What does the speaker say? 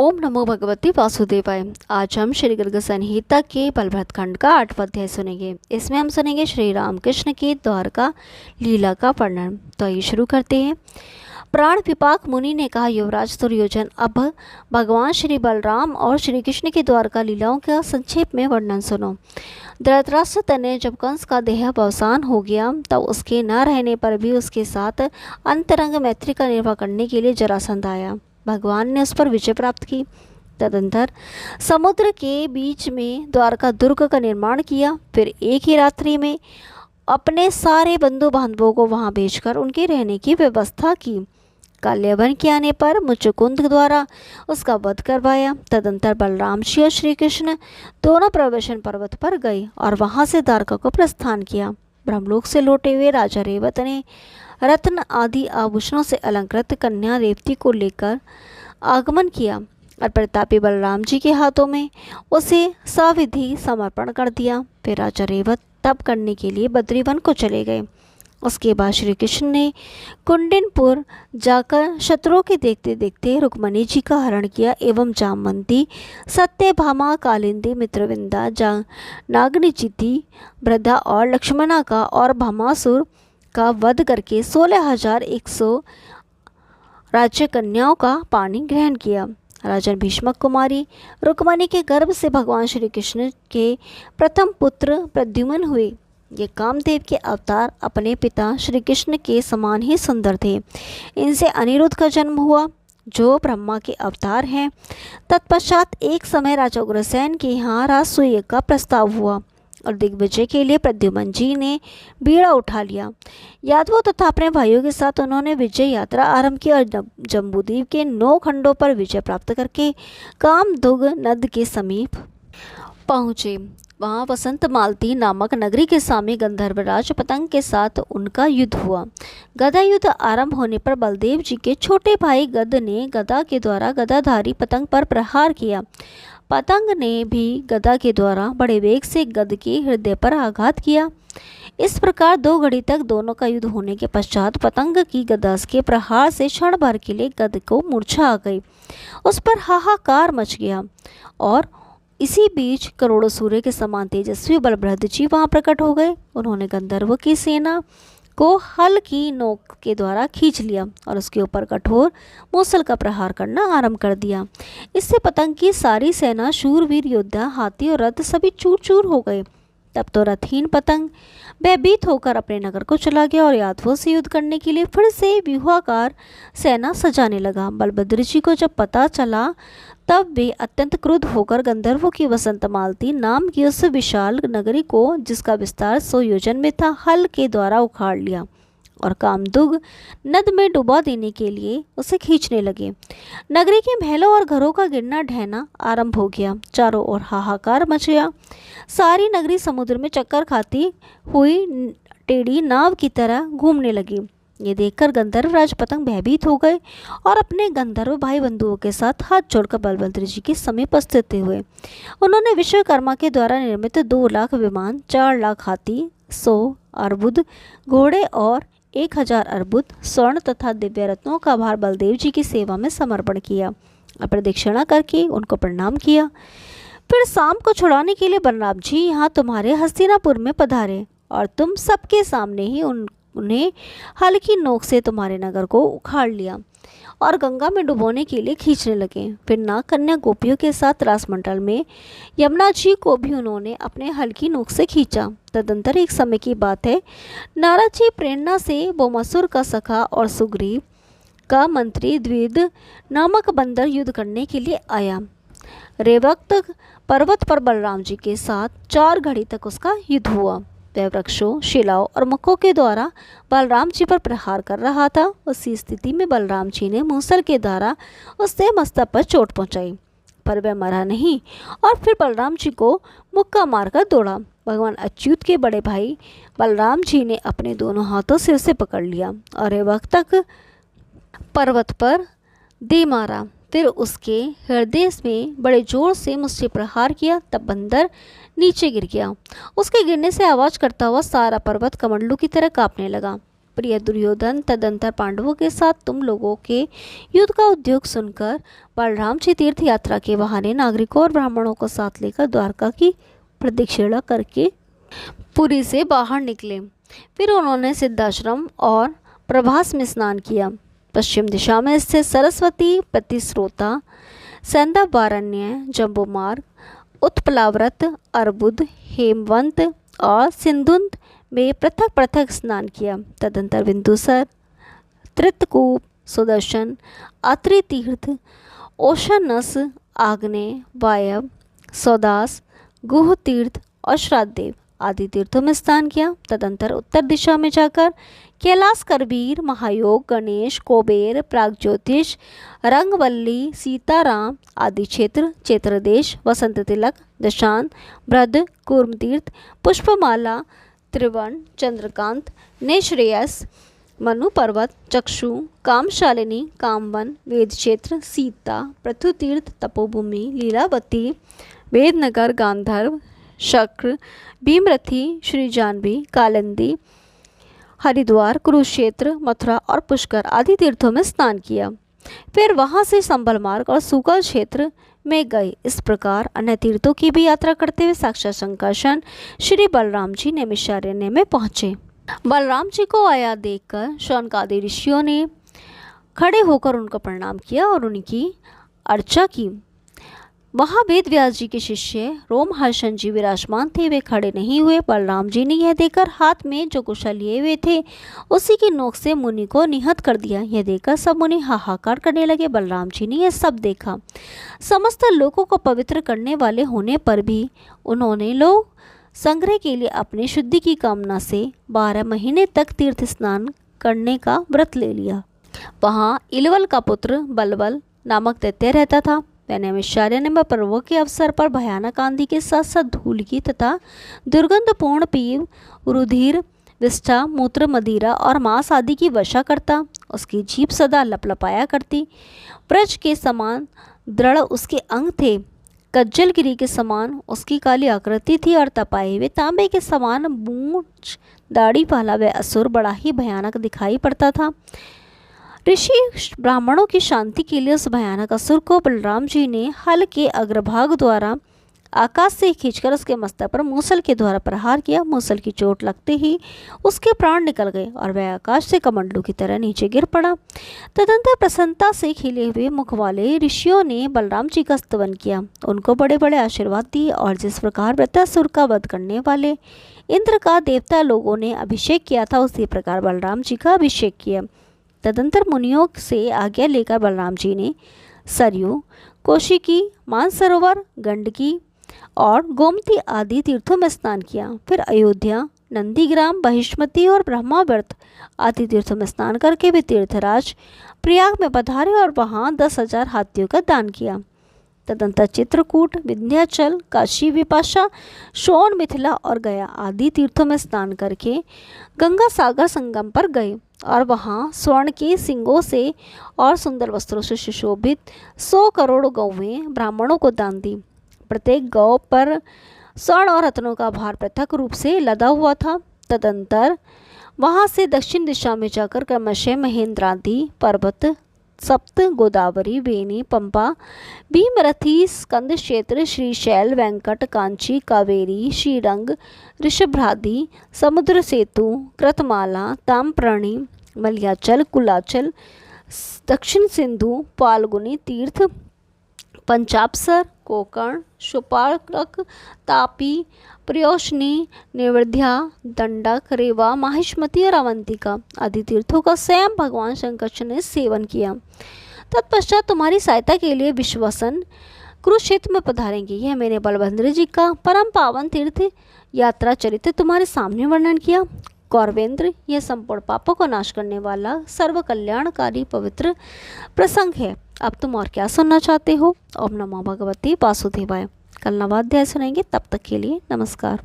ओम नमो भगवते वासुदेवाय। आज हम श्री गर्ग संहिता के बलभद्र खंड का 8वां अध्याय सुनेंगे। इसमें हम सुनेंगे श्री रामकृष्ण की द्वारका लीला का वर्णन। तो आइए शुरू करते हैं। प्राण विपाक मुनि ने कहा, युवराज दुर्योधन, अब भगवान श्री बलराम और श्री कृष्ण की द्वारका लीलाओं का संक्षेप में वर्णन सुनो। धृतराष्ट्र तनय जब कंस का देहावसान हो गया तब उसके न रहने पर भी उसके साथ अंतरंग मैत्री का निर्वाह करने के लिए जरासंध आया। भगवान ने उस पर विजय प्राप्त की। तदंतर समुद्र के बीच में द्वारका दुर्ग का निर्माण किया। फिर एक ही रात्रि में अपने सारे बंधु बांधवों को वहां भेजकर उनके रहने की व्यवस्था की। काल्यवन के आने पर मुचुकुंद द्वारा उसका वध करवाया। तदंतर बलराम जी और श्री कृष्ण दोनों प्रवेशन पर्वत पर गए और वहां से द्वारका को प्रस्थान किया। ब्रह्मलोक से लौटे हुए राजा रेवत ने रत्न आदि आभूषणों से अलंकृत कन्या रेवती को लेकर आगमन किया और प्रतापी बलराम जी के हाथों में उसे सविधि समर्पण कर दिया। फिर राजा रेवत तप करने के लिए बद्रीवन को चले गए। उसके बाद श्री कृष्ण ने कुंडिनपुर जाकर शत्रुओं के देखते देखते रुक्मणी जी का हरण किया एवं जामवंती, सत्यभामा, कालिंदी, मित्रविंदा, नागनिचिति, वृद्धा और लक्ष्मणा का और भमासुर का वध करके 16,100 राज्य कन्याओं का पानी ग्रहण किया। राजन भीष्मक कुमारी रुक्मणी के गर्भ से भगवान श्री कृष्ण के प्रथम पुत्र प्रद्युम्न हुए। ये कामदेव के अवतार अपने पिता श्री कृष्ण के समान ही सुंदर थे। इनसे अनिरुद्ध का जन्म हुआ जो ब्रह्मा के अवतार हैं। तत्पश्चात एक समय राजा उग्रसेन के यहाँ राजसूय का प्रस्ताव हुआ और दिग्विजय के लिए प्रद्युम्न जी ने बीड़ा उठा लिया। यादवों तथा अपने भाइयों के साथ उन्होंने विजय यात्रा आरंभ की और जम्बूद्वीप के 9 खंडों पर विजय प्राप्त करके कामदुग नद के समीप पहुँचे। वहाँ वसंत मालती नामक नगरी के सामने गंधर्वराज पतंग के साथ उनका युद्ध हुआ। गदा युद्ध आरंभ होने पर बलदेव जी के छोटे भाई गद ने गदा के द्वारा गदाधारी पतंग पर प्रहार किया। पतंग ने भी गदा के द्वारा बड़े वेग से गद के हृदय पर आघात किया। इस प्रकार 2 घड़ी तक दोनों का युद्ध होने के पश्चात पतंग की गदा के प्रहार से क्षण भर के लिए गद को मूर्छा आ गई। उस पर हाहाकार मच गया और इसी बीच करोड़ों सूर्य के समान तेजस्वी बलभद्र जी वहां प्रकट हो गए। उन्होंने गंधर्व की सेना को हल की नोक के द्वारा खींच लिया और उसके ऊपर कठोर मूसल का प्रहार करना आरंभ कर दिया। इससे पतंग की सारी सेना, शूरवीर योद्धा, हाथी और रथ सभी चूर चूर हो गए। तब तो रथहीन पतंग भयभीत होकर अपने नगर को चला गया और यादवों से युद्ध करने के लिए फिर से व्यूहाकार सेना सजाने लगा। बलभद्र जी को जब पता चला तब वे अत्यंत क्रुद्ध होकर गंधर्वों की वसंत मालती नाम की उस विशाल नगरी को, जिसका विस्तार 100 योजन में था, हल के द्वारा उखाड़ लिया और कामदुग नद में डुबा देने के लिए उसे खींचने लगे। नगरी के महलों और घरों का गिरना ढहना आरंभ हो गया। चारों ओर हाहाकार मच गया। सारी नगरी समुद्र में चक्कर खाती हुई टेढ़ी नाव की तरह घूमने लगी। ये देखकर गंधर्व राज पतंग भयभीत हो गए और अपने गंधर्व भाई बंधुओं के साथ हाथ जोड़कर बलभद्र जी के समीप स्थित हुए। उन्होंने विश्वकर्मा के द्वारा निर्मित 2 लाख विमान, 4 लाख हाथी, 100 अर्बुद घोड़े और 1000 अर्बुद स्वर्ण तथा दिव्य रत्नों का भार बलदेव जी की सेवा में समर्पण किया। प्रदक्षिणा करके उनको प्रणाम किया। फिर शाम को छुड़ाने के लिए बलराम जी यहाँ तुम्हारे हस्तिनापुर में पधारे और तुम सबके सामने ही उन्हें हल की नोक से तुम्हारे नगर को उखाड़ लिया और गंगा में डुबोने के लिए खींचने लगे। फिर नाग कन्या गोपियों के साथ रासमंडल में यमुना जी को भी उन्होंने अपने हल की नोक से खींचा। तदंतर एक समय की बात है, नारद जी प्रेरणा से बोमासुर का सखा और सुग्रीव का मंत्री द्विविद नामक बंदर युद्ध करने के लिए आया। रेवक्त पर्वत पर बलराम जी के साथ 4 घड़ी तक उसका युद्ध हुआ। वह वृक्षों, शिलाओं और मुखों के द्वारा बलराम जी पर प्रहार कर रहा था। उसी स्थिति में बलराम जी ने मूसल के द्वारा उससे मस्तक पर चोट पहुंचाई, पर वह मरा नहीं और फिर बलराम जी को मुक्का मारकर दौड़ा। भगवान अच्युत के बड़े भाई बलराम जी ने अपने दोनों हाथों से उसे पकड़ लिया और रेवक्त पर्वत पर दे मारा। फिर उसके हृदय में बड़े जोर से मुझसे प्रहार किया। तब बंदर नीचे गिर गया। उसके गिरने से आवाज करता हुआ सारा पर्वत कमंडलू की तरह कांपने लगा। प्रिय दुर्योधन, तदंतर पांडवों के साथ तुम लोगों के युद्ध का उद्योग सुनकर बलराम जी तीर्थ यात्रा के बहाने नागरिकों और ब्राह्मणों को साथ लेकर द्वारका की प्रदक्षिणा करके पुरी से बाहर निकले। फिर उन्होंने सिद्धाश्रम और प्रभास में स्नान किया। पश्चिम दिशा में स्थित सरस्वती, प्रतिस्रोता, सैंदवारण्य, जम्बूमार्ग, उत्पलाव्रत, अर्बुद, हेमवंत और सिंधुंत में पृथक पृथक स्नान किया। तदंतर बिंदुसर, त्रितकूप, सुदर्शन, अत्रि तीर्थ, ओशनस, आग्नेय, वायव, सौदास, गुह तीर्थ और श्राद्धदेव आदि तीर्थों में स्नान किया। तदंतर उत्तर दिशा में जाकर कैलाश, करबीर, महायोग, गणेश, कोबेर, प्रागज्योतिष, रंगवल्ली, सीताराम आदि क्षेत्र, चैत्रदेश, वसंत तिलक, दशांत, बृहद, कूर्म तीर्थ, पुष्पमाला, त्रिवण, चंद्रकांत, नेश्रेयस, मनु पर्वत, चक्षु, कामशालिनी, कामवन, वेद क्षेत्र, सीता, पृथुतीर्थ, तपोभूमि, लीलावती, वेदनगर, गांधर्व, शक्र, भीमरथी, श्री जानवी, कालिंदी, हरिद्वार, कुरुक्षेत्र, मथुरा और पुष्कर आदि तीर्थों में स्नान किया। फिर वहां से संबल मार्ग और सूकल क्षेत्र में गए। इस प्रकार अन्य तीर्थों की भी यात्रा करते हुए साक्षात शंकरशन श्री बलराम जी नैमिषारण्य में पहुंचे। बलराम जी को आया देखकर शौनकादि ऋषियों ने खड़े होकर उनको प्रणाम किया और उनकी अर्चा की। वहाँ वेद व्यास जी के शिष्य रोमहर्षण जी विराजमान थे, वे खड़े नहीं हुए। बलराम जी ने यह देखकर हाथ में जो कुशल लिए हुए थे उसी की नोक से मुनि को निहत कर दिया। यह देखकर सब मुनि हाहाकार करने लगे। बलराम जी ने यह सब देखा। समस्त लोगों को पवित्र करने वाले होने पर भी उन्होंने लोग संग्रह के लिए अपनी शुद्धि की कामना से 12 महीने तक तीर्थ स्नान करने का व्रत ले लिया। वहाँ इलवल का पुत्र बलबल नामक दैत्य रहता था। नैमिषारण्य में पर्वों के अवसर पर भयानक आंधी के साथ साथ धूल की तथा दुर्गंधपूर्ण पीव, रुधिर, विष्ठा, मूत्र, मदिरा और मांस आदि की वर्षा करता। उसकी जीभ सदा लपलपाया करती। ब्रज के समान दृढ़ उसके अंग थे। कज्जलगिरी के समान उसकी काली आकृति थी और तपाए हुए तांबे के समान मूंछ दाढ़ी वाला वह असुर बड़ा ही भयानक दिखाई पड़ता था। ऋषि ब्राह्मणों की शांति के लिए उस भयानक असुर को बलराम जी ने हल के अग्रभाग द्वारा आकाश से खींचकर उसके मस्तक पर मूसल के द्वारा प्रहार किया। मूसल की चोट लगते ही उसके प्राण निकल गए और वह आकाश से कमंडलू की तरह नीचे गिर पड़ा। तदंतर प्रसन्नता से खिले हुए मुख वाले ऋषियों ने बलराम जी का स्तवन किया, उनको बड़े बड़े आशीर्वाद दिए और जिस प्रकार वृत्रासुर का वध करने वाले इंद्र का देवता लोगों ने अभिषेक किया था उसी प्रकार बलराम जी का अभिषेक किया। तदंतर मुनियों से आज्ञा लेकर बलराम जी ने सरयू, कौशिकी, मानसरोवर, गंडकी और गोमती आदि तीर्थों में स्नान किया। फिर अयोध्या, नंदीग्राम, बहिष्मती और ब्रह्मावर्त आदि तीर्थों में स्नान करके वे तीर्थराज प्रयाग में पधारे और वहाँ 10,000 हाथियों का दान किया। तदंतर चित्रकूट, विंध्याचल, काशी, विपाशा, शोण, मिथिला और गया आदि तीर्थों में स्नान करके गंगा सागर संगम पर गए और वहाँ स्वर्ण के सिंगों से और सुंदर वस्त्रों से सुशोभित 100 करोड़ गौवें ब्राह्मणों को दान दी। प्रत्येक गौ पर स्वर्ण और रत्नों का भार पृथक रूप से लदा हुआ था। तदंतर वहाँ से दक्षिण दिशा में जाकर क्रमशः महेंद्रादि पर्वत, सप्त, गोदावरी, वेणी, पंपा, भीमरथी, स्कंद क्षेत्र, श्रीशैल, वेंकट, कांची, कावेरी, श्रीरंग, ऋषभ्रादि, समुद्र सेतु, कृतमाला, ताम्रपर्णी, मलयाचल, कुलाचल, दक्षिण सिंधु, फाल्गुनी तीर्थ, पंचापसर, कोकर्ण, शोपालक, तापी, प्रियोशनी, निवर्ध्या, दंडक, रेवा, माहिष्मती और अवंतिका आदि तीर्थों का स्वयं भगवान शंकर ने सेवन किया। तत्पश्चात तुम्हारी सहायता के लिए विश्वसन कुरुक्षेत्र में पधारेंगे। यह मैंने बलभद्र जी का परम पावन तीर्थ यात्रा चरित्र तुम्हारे सामने वर्णन किया। कौरवेंद्र, यह संपूर्ण पापों को नाश करने वाला सर्व कल्याणकारी पवित्र प्रसंग है। अब तुम और क्या सुनना चाहते हो? ओम नमो भगवते वासुदेवाय। कल नवा अध्याय सुनेंगे, तब तक के लिए नमस्कार।